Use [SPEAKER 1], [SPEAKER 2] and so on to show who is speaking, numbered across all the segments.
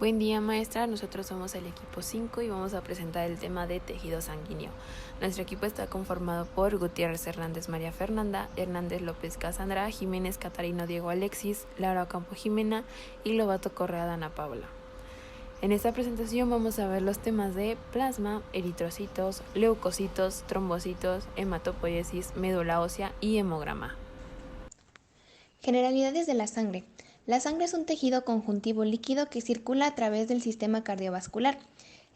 [SPEAKER 1] Buen día, maestra. Nosotros somos el equipo 5 y vamos a presentar el tema de tejido sanguíneo. Nuestro equipo está conformado por Gutiérrez Hernández María Fernanda, Hernández López Casandra, Jiménez Catarino Diego Alexis, Laura Ocampo Jimena y Lobato Correa Dana Paula. En esta presentación vamos a ver los temas de plasma, eritrocitos, leucocitos, trombocitos, hematopoiesis, médula ósea y hemograma.
[SPEAKER 2] Generalidades de la sangre. La sangre es un tejido conjuntivo líquido que circula a través del sistema cardiovascular.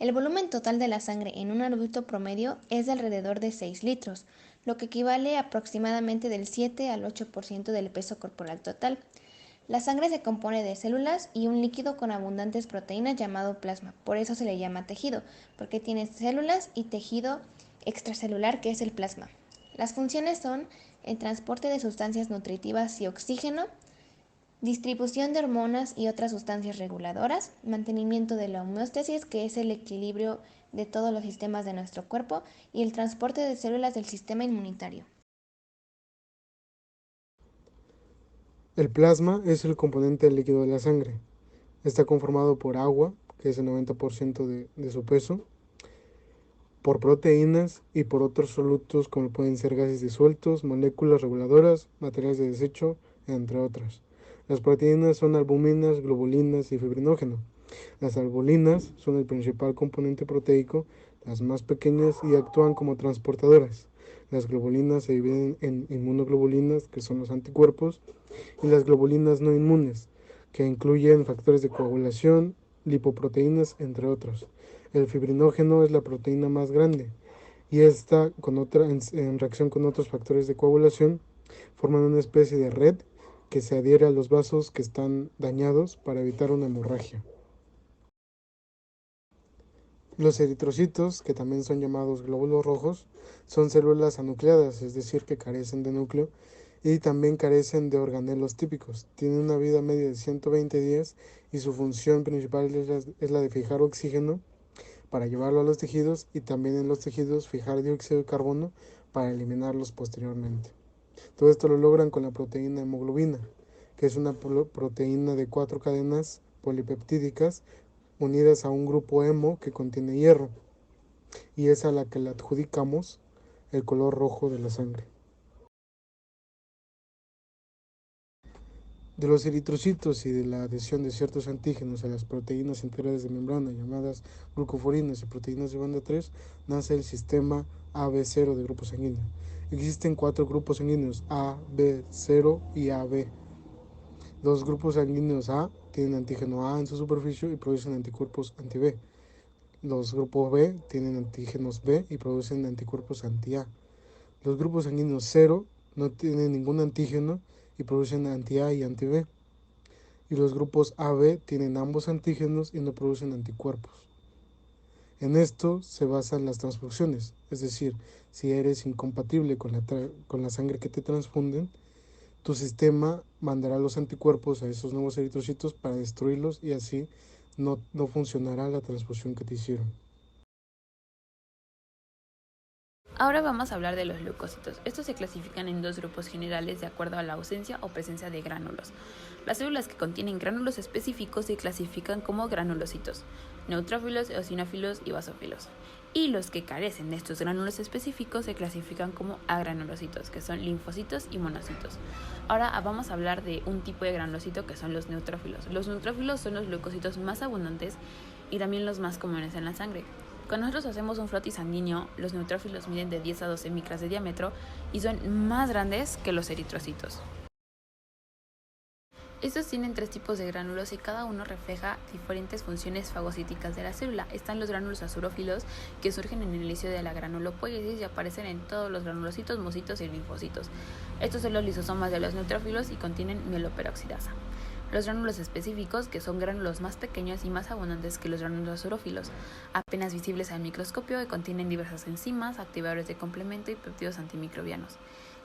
[SPEAKER 2] El volumen total de la sangre en un adulto promedio es de alrededor de 6 litros, lo que equivale aproximadamente del 7 al 8% del peso corporal total. La sangre se compone de células y un líquido con abundantes proteínas llamado plasma, por eso se le llama tejido, porque tiene células y tejido extracelular que es el plasma. Las funciones son el transporte de sustancias nutritivas y oxígeno, distribución de hormonas y otras sustancias reguladoras, mantenimiento de la homeostasis, que es el equilibrio de todos los sistemas de nuestro cuerpo, y el transporte de células del sistema inmunitario.
[SPEAKER 3] El plasma es el componente líquido de la sangre. Está conformado por agua, que es el 90% de su peso, por proteínas y por otros solutos como pueden ser gases disueltos, moléculas reguladoras, materiales de desecho, entre otras. Las proteínas son albuminas, globulinas y fibrinógeno. Las albuminas son el principal componente proteico, las más pequeñas y actúan como transportadoras. Las globulinas se dividen en inmunoglobulinas, que son los anticuerpos, y las globulinas no inmunes, que incluyen factores de coagulación, lipoproteínas, entre otros. El fibrinógeno es la proteína más grande y esta en reacción con otros factores de coagulación forman una especie de red que se adhiere a los vasos que están dañados para evitar una hemorragia. Los eritrocitos, que también son llamados glóbulos rojos, son células anucleadas, es decir, que carecen de núcleo y también carecen de organelos típicos. Tienen una vida media de 120 días y su función principal es la de fijar oxígeno para llevarlo a los tejidos y también en los tejidos fijar dióxido de carbono para eliminarlos posteriormente. Todo esto lo logran con la proteína hemoglobina, que es una proteína de 4 cadenas polipeptídicas unidas a un grupo hemo que contiene hierro y es a la que le adjudicamos el color rojo de la sangre. De los eritrocitos y de la adhesión de ciertos antígenos a las proteínas integrales de membrana llamadas glucoforinas y proteínas de banda 3 nace el sistema AB0 de grupo sanguíneo. Existen 4 grupos sanguíneos A, B, 0 y AB. Los grupos sanguíneos A tienen antígeno A en su superficie y producen anticuerpos anti-B. Los grupos B tienen antígenos B y producen anticuerpos anti-A. Los grupos sanguíneos 0 no tienen ningún antígeno y producen anti-A y anti-B. Y los grupos AB tienen ambos antígenos y no producen anticuerpos. En esto se basan las transfusiones, es decir, si eres incompatible con la sangre que te transfunden, tu sistema mandará los anticuerpos a esos nuevos eritrocitos para destruirlos y así no funcionará la transfusión que te hicieron.
[SPEAKER 1] Ahora vamos a hablar de los leucocitos. Estos se clasifican en 2 grupos generales de acuerdo a la ausencia o presencia de gránulos. Las células que contienen gránulos específicos se clasifican como granulocitos, neutrófilos, eosinófilos y basófilos. Y los que carecen de estos gránulos específicos se clasifican como agranulocitos, que son linfocitos y monocitos. Ahora vamos a hablar de un tipo de granulocito que son los neutrófilos. Los neutrófilos son los leucocitos más abundantes y también los más comunes en la sangre. Cuando nosotros hacemos un frotis sanguíneo, los neutrófilos miden de 10 a 12 micras de diámetro y son más grandes que los eritrocitos. Estos tienen 3 tipos de gránulos y cada uno refleja diferentes funciones fagocíticas de la célula. Están los gránulos azurófilos, que surgen en el inicio de la granulopoiesis y aparecen en todos los granulocitos, mocitos y linfocitos. Estos son los lisosomas de los neutrófilos y contienen mieloperoxidasa. Los gránulos específicos, que son gránulos más pequeños y más abundantes que los gránulos azurófilos, apenas visibles al microscopio y contienen diversas enzimas, activadores de complemento y péptidos antimicrobianos.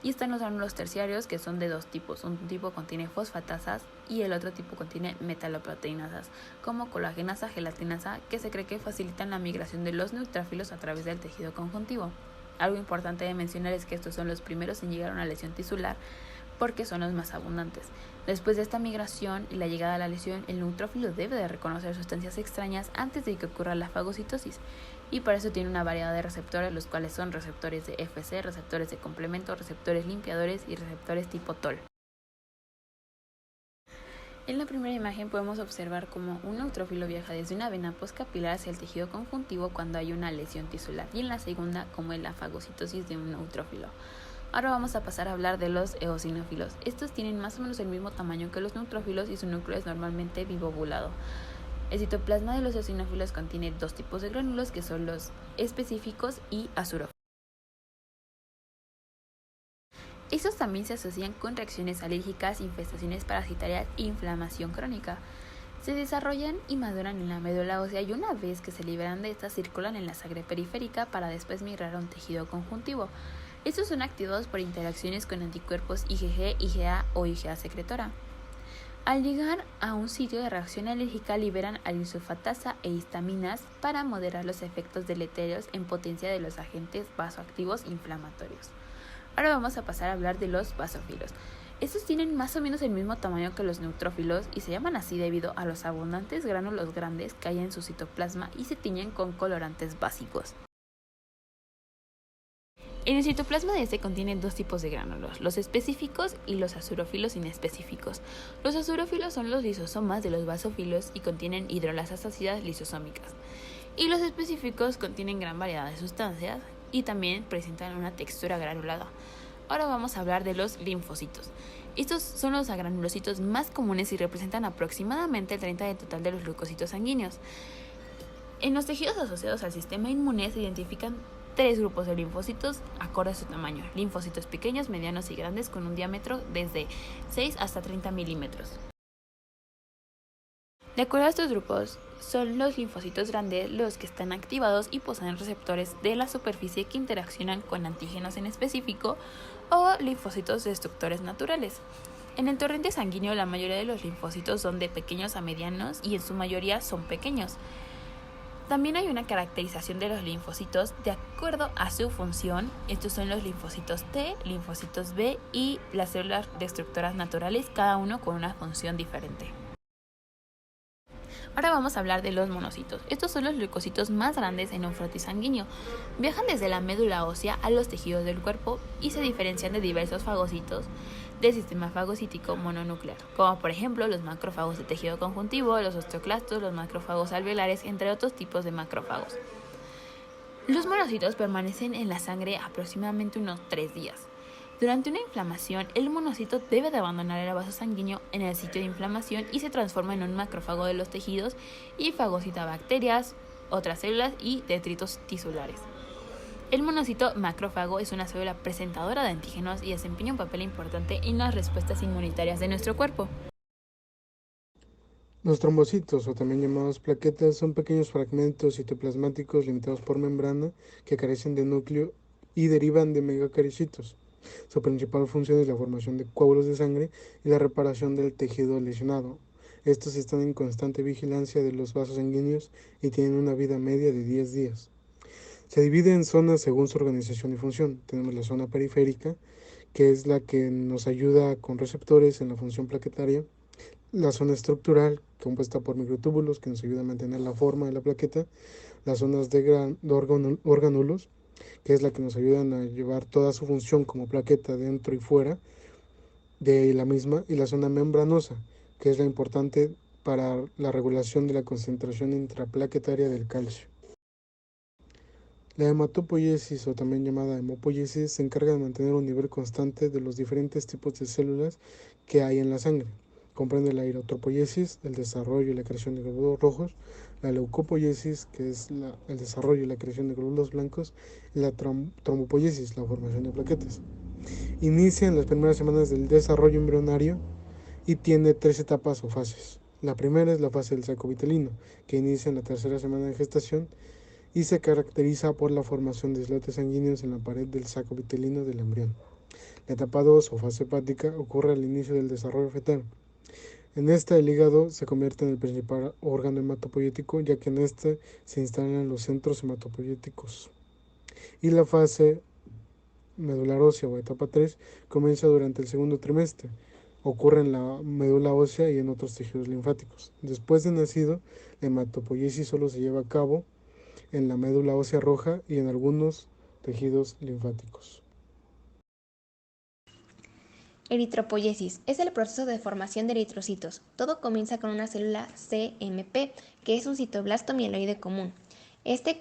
[SPEAKER 1] Y están los gránulos terciarios, que son de 2 tipos. Un tipo contiene fosfatasas y el otro tipo contiene metaloproteinasas, como colagenasa, gelatinasa, que se cree que facilitan la migración de los neutrófilos a través del tejido conjuntivo. Algo importante de mencionar es que estos son los primeros en llegar a una lesión tisular porque son los más abundantes. Después de esta migración y la llegada a la lesión, el neutrófilo debe de reconocer sustancias extrañas antes de que ocurra la fagocitosis, y para eso tiene una variedad de receptores, los cuales son receptores de Fc, receptores de complemento, receptores limpiadores y receptores tipo TOL. En la primera imagen podemos observar cómo un neutrófilo viaja desde una vena postcapilar hacia el tejido conjuntivo cuando hay una lesión tisular, y en la segunda como en la fagocitosis de un neutrófilo. Ahora vamos a pasar a hablar de los eosinófilos. Estos tienen más o menos el mismo tamaño que los neutrófilos y su núcleo es normalmente bivobulado. El citoplasma de los eosinófilos contiene dos tipos de gránulos que son los específicos y azurófilos. Estos también se asocian con reacciones alérgicas, infestaciones parasitarias e inflamación crónica. Se desarrollan y maduran en la médula ósea y una vez que se liberan de estas circulan en la sangre periférica para después migrar a un tejido conjuntivo. Estos son activados por interacciones con anticuerpos IgG, IgA o IgA secretora. Al llegar a un sitio de reacción alérgica liberan alisulfatasa e histaminas para moderar los efectos deleterios en potencia de los agentes vasoactivos inflamatorios. Ahora vamos a pasar a hablar de los basófilos. Estos tienen más o menos el mismo tamaño que los neutrófilos y se llaman así debido a los abundantes gránulos grandes que hay en su citoplasma y se tiñen con colorantes básicos. En el citoplasma de este contienen dos tipos de gránulos, los específicos y los azurófilos inespecíficos. Los azurófilos son los lisosomas de los basófilos y contienen hidrolasas ácidas lisosómicas. Y los específicos contienen gran variedad de sustancias y también presentan una textura granulada. Ahora vamos a hablar de los linfocitos. Estos son los agranulocitos más comunes y representan aproximadamente el 30% del total de los leucocitos sanguíneos. En los tejidos asociados al sistema inmune se identifican tres grupos de linfocitos acorde a su tamaño: linfocitos pequeños, medianos y grandes con un diámetro desde 6 hasta 30 milímetros. De acuerdo a estos grupos, son los linfocitos grandes los que están activados y poseen receptores de la superficie que interaccionan con antígenos en específico o linfocitos destructores naturales. En el torrente sanguíneo la mayoría de los linfocitos son de pequeños a medianos y en su mayoría son pequeños. También hay una caracterización de los linfocitos de acuerdo a su función. Estos son los linfocitos T, linfocitos B y las células destructoras naturales, cada uno con una función diferente. Ahora vamos a hablar de los monocitos. Estos son los leucocitos más grandes en un frotis sanguíneo. Viajan desde la médula ósea a los tejidos del cuerpo y se diferencian de diversos fagocitos del sistema fagocítico mononuclear, como por ejemplo los macrófagos de tejido conjuntivo, los osteoclastos, los macrófagos alveolares, entre otros tipos de macrófagos. Los monocitos permanecen en la sangre aproximadamente unos 3 días. Durante una inflamación, el monocito debe de abandonar el vaso sanguíneo en el sitio de inflamación y se transforma en un macrófago de los tejidos y fagocita bacterias, otras células y detritos tisulares. El monocito macrófago es una célula presentadora de antígenos y desempeña un papel importante en las respuestas inmunitarias de nuestro cuerpo.
[SPEAKER 3] Los trombocitos, o también llamados plaquetas, son pequeños fragmentos citoplasmáticos limitados por membrana que carecen de núcleo y derivan de megacaricitos. Su principal función es la formación de coágulos de sangre y la reparación del tejido lesionado. Estos están en constante vigilancia de los vasos sanguíneos y tienen una vida media de 10 días. Se divide en zonas según su organización y función. Tenemos la zona periférica, que es la que nos ayuda con receptores en la función plaquetaria. La zona estructural, compuesta por microtúbulos, que nos ayuda a mantener la forma de la plaqueta. Las zonas de orgánulos, que es la que nos ayudan a llevar toda su función como plaqueta dentro y fuera de la misma, y la zona membranosa, que es la importante para la regulación de la concentración intraplaquetaria del calcio. La hematopoiesis, o también llamada hemopoiesis, se encarga de mantener un nivel constante de los diferentes tipos de células que hay en la sangre. Comprende la eritropoiesis, el desarrollo y la creación de glóbulos rojos, la leucopoiesis, que es el desarrollo y la creación de glóbulos blancos, y la trombopoiesis, la formación de plaquetas. Inicia en las primeras semanas del desarrollo embrionario y tiene 3 etapas o fases. La primera es la fase del saco vitelino, que inicia en la tercera semana de gestación y se caracteriza por la formación de islotes sanguíneos en la pared del saco vitelino del embrión. La etapa 2 o fase hepática ocurre al inicio del desarrollo fetal. En esta el hígado se convierte en el principal órgano hematopoyético, ya que en este se instalan los centros hematopoyéticos. Y la fase medular ósea o etapa 3 comienza durante el segundo trimestre. Ocurre en la médula ósea y en otros tejidos linfáticos. Después de nacido, la hematopoiesis solo se lleva a cabo en la médula ósea roja y en algunos tejidos linfáticos.
[SPEAKER 2] Eritropoiesis es el proceso de formación de eritrocitos. Todo comienza con una célula CMP, que es un citoblasto mieloide común.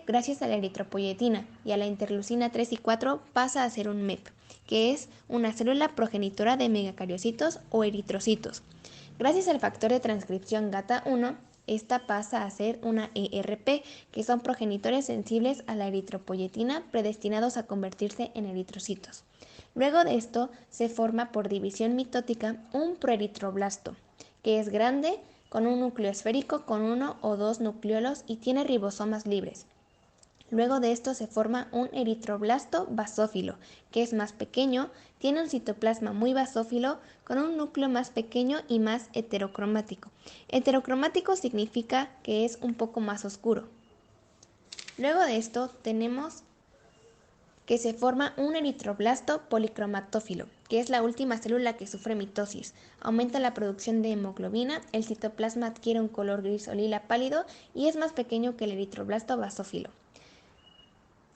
[SPEAKER 2] Gracias a la eritropoyetina y a la interleucina 3 y 4, pasa a ser un MEP, que es una célula progenitora de megacariocitos o eritrocitos. Gracias al factor de transcripción GATA1, esta pasa a ser una ERP, que son progenitores sensibles a la eritropoyetina predestinados a convertirse en eritrocitos. Luego de esto se forma por división mitótica un proeritroblasto, que es grande, con un núcleo esférico con 1 o 2 nucleolos y tiene ribosomas libres. Luego de esto se forma un eritroblasto basófilo, que es más pequeño, tiene un citoplasma muy basófilo con un núcleo más pequeño y más heterocromático. Heterocromático significa que es un poco más oscuro. Luego de esto tenemos que se forma un eritroblasto policromatófilo, que es la última célula que sufre mitosis. Aumenta la producción de hemoglobina, el citoplasma adquiere un color gris o lila pálido y es más pequeño que el eritroblasto basófilo.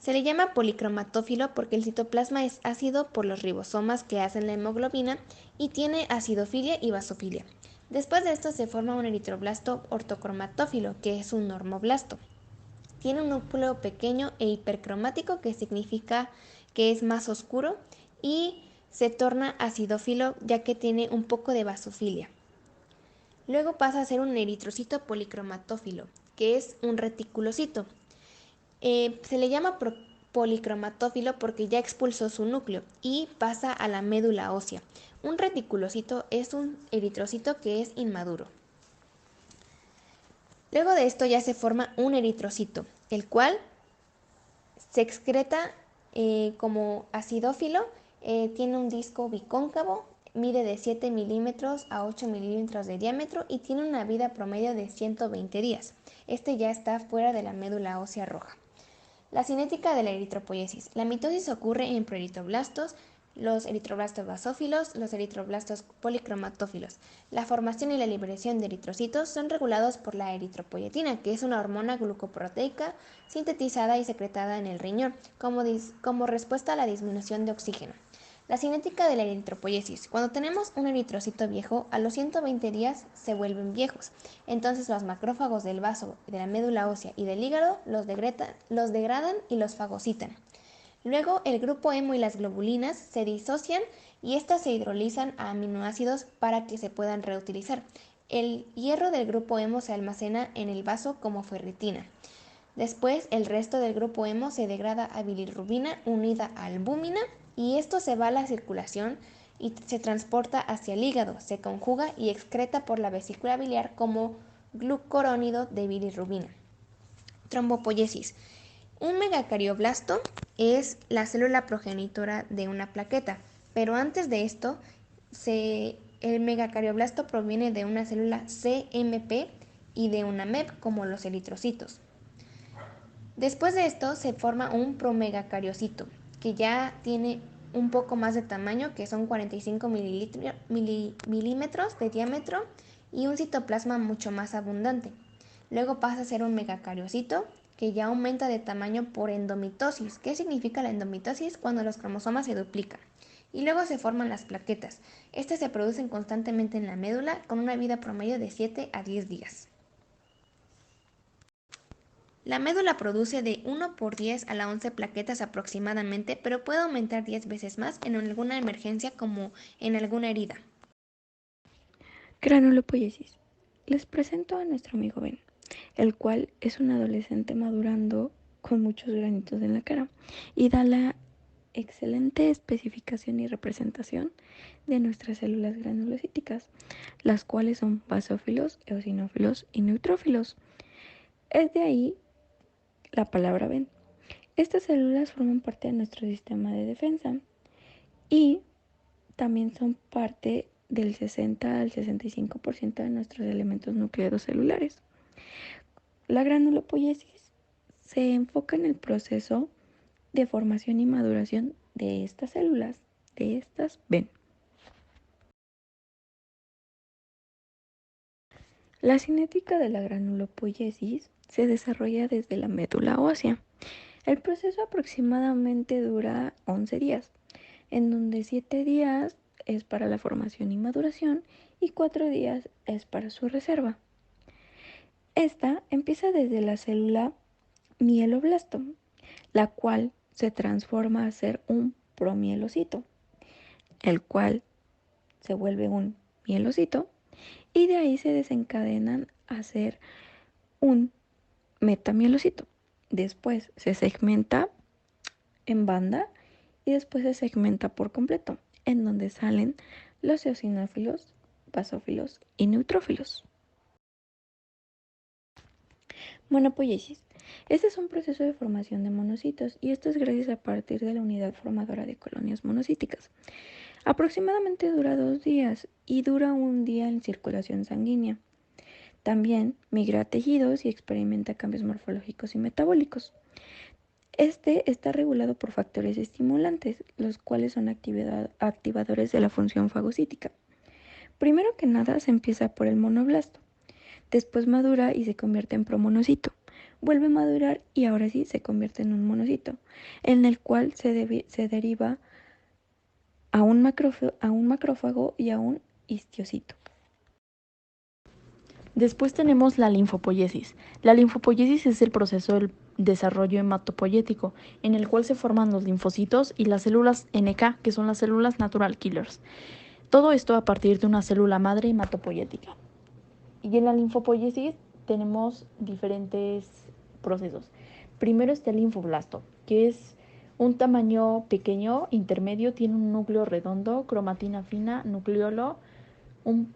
[SPEAKER 2] Se le llama policromatófilo porque el citoplasma es ácido por los ribosomas que hacen la hemoglobina y tiene acidofilia y basofilia. Después de esto se forma un eritroblasto ortocromatófilo, que es un normoblasto. Tiene un núcleo pequeño e hipercromático, que significa que es más oscuro, y se torna acidófilo ya que tiene un poco de basofilia. Luego pasa a ser un eritrocito policromatófilo, que es un reticulocito. Se le llama policromatófilo porque ya expulsó su núcleo y pasa a la médula ósea. Un reticulocito es un eritrocito que es inmaduro. Luego de esto ya se forma un eritrocito, el cual se excreta como acidófilo, tiene un disco bicóncavo, mide de 7 milímetros a 8 milímetros de diámetro y tiene una vida promedio de 120 días. Este ya está fuera de la médula ósea roja. La cinética de la eritropoiesis. La mitosis ocurre en proeritroblastos, los eritroblastos basófilos, los eritroblastos policromatófilos. La formación y la liberación de eritrocitos son regulados por la eritropoyetina, que es una hormona glucoproteica sintetizada y secretada en el riñón, como respuesta a la disminución de oxígeno. La cinética de la eritropoiesis. Cuando tenemos un eritrocito viejo, a los 120 días se vuelven viejos. Entonces los macrófagos del vaso, de la médula ósea y del hígado los degradan y los fagocitan. Luego el grupo hemo y las globulinas se disocian y estas se hidrolizan a aminoácidos para que se puedan reutilizar. El hierro del grupo hemo se almacena en el vaso como ferritina. Después, el resto del grupo hemo se degrada a bilirrubina unida a albúmina y esto se va a la circulación y se transporta hacia el hígado, se conjuga y excreta por la vesícula biliar como glucurónido de bilirrubina. Trombopoiesis. Un megacardioblasto es la célula progenitora de una plaqueta, pero antes de esto, el megacardioblasto proviene de una célula CMP y de una MEP como los eritrocitos. Después de esto se forma un promegacariocito, que ya tiene un poco más de tamaño, que son 45 milímetros de diámetro y un citoplasma mucho más abundante. Luego pasa a ser un megacariocito, que ya aumenta de tamaño por endomitosis. ¿Qué significa la endomitosis? Cuando los cromosomas se duplican. Y luego se forman las plaquetas. Estas se producen constantemente en la médula con una vida promedio de 7 a 10 días. La médula produce de 1 por 10 a la 11 plaquetas aproximadamente, pero puede aumentar 10 veces más en alguna emergencia como en alguna herida.
[SPEAKER 4] Granulopoiesis. Les presento a nuestro amigo Ben, el cual es un adolescente madurando con muchos granitos en la cara y da la excelente especificación y representación de nuestras células granulocíticas, las cuales son basófilos, eosinófilos y neutrófilos. Es de ahí la palabra Ben. Estas células forman parte de nuestro sistema de defensa y también son parte del 60 al 65% de nuestros elementos nucleados celulares. La granulopoiesis se enfoca en el proceso de formación y maduración de estas células, de estas Ben. La cinética de la granulopoiesis se desarrolla desde la médula ósea. El proceso aproximadamente dura 11 días, en donde 7 días es para la formación y maduración y 4 días es para su reserva. Esta empieza desde la célula mieloblasto, la cual se transforma a ser un promielocito, el cual se vuelve un mielocito y de ahí se desencadenan a ser un metamielocito. Después se segmenta en banda y después se segmenta por completo, en donde salen los eosinófilos, basófilos y neutrófilos. Monopoiesis. Este es un proceso de formación de monocitos y esto es gracias a partir de la unidad formadora de colonias monocíticas. Aproximadamente dura 2 días y dura 1 día en circulación sanguínea. También migra a tejidos y experimenta cambios morfológicos y metabólicos. Este está regulado por factores estimulantes, los cuales son activadores de la función fagocítica. Primero que nada se empieza por el monoblasto, después madura y se convierte en promonocito, vuelve a madurar y ahora sí se convierte en un monocito, en el cual se deriva a un macrófago y a un histiocito.
[SPEAKER 5] Después tenemos la linfopoiesis. La linfopoiesis es el proceso del desarrollo hematopoyético, en el cual se forman los linfocitos y las células NK, que son las células natural killers. Todo esto a partir de una célula madre hematopoyética. Y en la linfopoiesis tenemos diferentes procesos. Primero está el linfoblasto, que es un tamaño pequeño, intermedio, tiene un núcleo redondo, cromatina fina, nucleolo,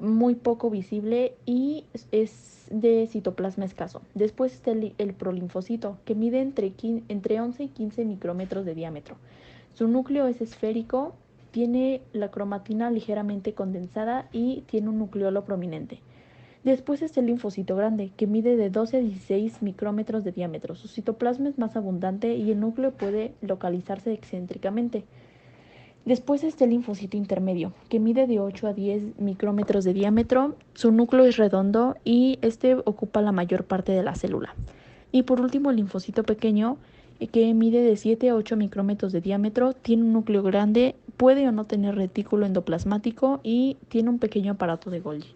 [SPEAKER 5] muy poco visible y es de citoplasma escaso. Después está el prolinfocito, que mide entre 11 y 15 micrómetros de diámetro. Su núcleo es esférico, tiene la cromatina ligeramente condensada y tiene un nucleolo prominente. Después está el linfocito grande, que mide de 12 a 16 micrómetros de diámetro. Su citoplasma es más abundante y el núcleo puede localizarse excéntricamente. Después está el linfocito intermedio, que mide de 8 a 10 micrómetros de diámetro. Su núcleo es redondo y este ocupa la mayor parte de la célula. Y por último, el linfocito pequeño, que mide de 7 a 8 micrómetros de diámetro, tiene un núcleo grande, puede o no tener retículo endoplasmático y tiene un pequeño aparato de Golgi.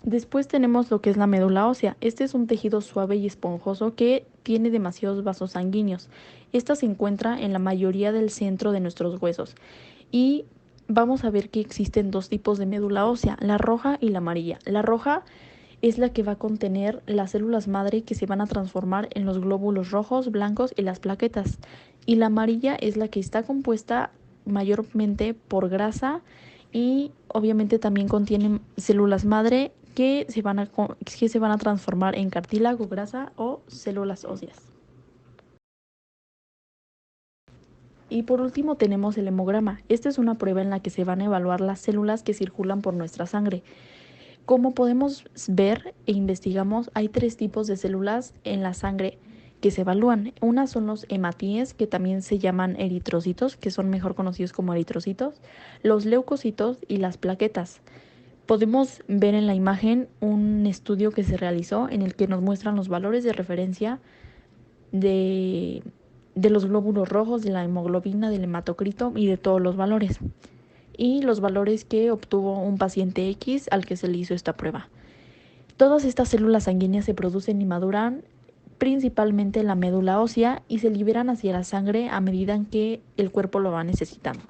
[SPEAKER 5] Después tenemos lo que es la médula ósea. Este es un tejido suave y esponjoso que tiene demasiados vasos sanguíneos. Esta se encuentra en la mayoría del centro de nuestros huesos. Y vamos a ver que existen 2 tipos de médula ósea, la roja y la amarilla. La roja es la que va a contener las células madre que se van a transformar en los glóbulos rojos, blancos y las plaquetas. Y la amarilla es la que está compuesta mayormente por grasa y obviamente también contiene células madre que se van a transformar en cartílago, grasa o células óseas. Y por último tenemos el hemograma. Esta es una prueba en la que se van a evaluar las células que circulan por nuestra sangre. Como podemos ver e investigamos, hay 3 tipos de células en la sangre que se evalúan. Unas son los hematíes, que también se llaman eritrocitos, que son mejor conocidos como eritrocitos, los leucocitos y las plaquetas. Podemos ver en la imagen un estudio que se realizó en el que nos muestran los valores de referencia de los glóbulos rojos, de la hemoglobina, del hematocrito y de todos los valores. Y los valores que obtuvo un paciente X al que se le hizo esta prueba. Todas estas células sanguíneas se producen y maduran principalmente en la médula ósea y se liberan hacia la sangre a medida que el cuerpo lo va necesitando.